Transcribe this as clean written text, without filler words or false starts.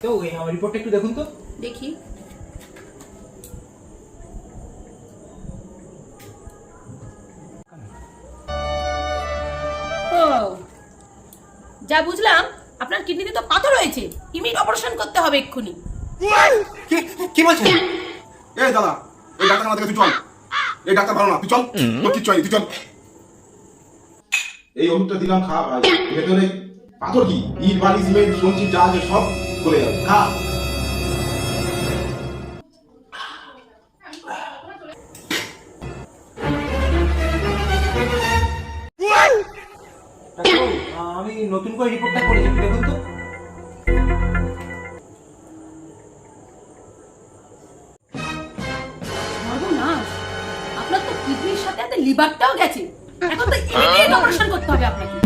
তো এই আমার রিপোর্টটা একটু দেখুন তো। দেখি। ও, যা বুঝলাম আপনার কিডনিতে তো পাথর হয়েছে, ইমিডিয়েট অপারেশন করতে হবে এক্ষুনি। কি কি বলছেন? এই দাদা, এই ডাক্তারখানা থেকে তুই চল। এই ডাক্তার ভালো না, তুই চল। তোর কিচ্ছু হয়নি, তুই চল। এই ওষুধটা দিলাম, খা ভাই। ভেতরে পাথর কি, ইট বালি সিমেন্ট সঞ্চি যা আছে সব গলে যাবে, খা। ডাক্তারবাবু, আমি নতুন করে রিপোর্টটা করেছি, একটু দেখুন তো। সর্বনাশ, আপনার তো কিডনির সাথে সাথে লিভারটাও গেছে। এখন তো ইমিডিয়েট অপারেশন করতে হবে আপনাকে।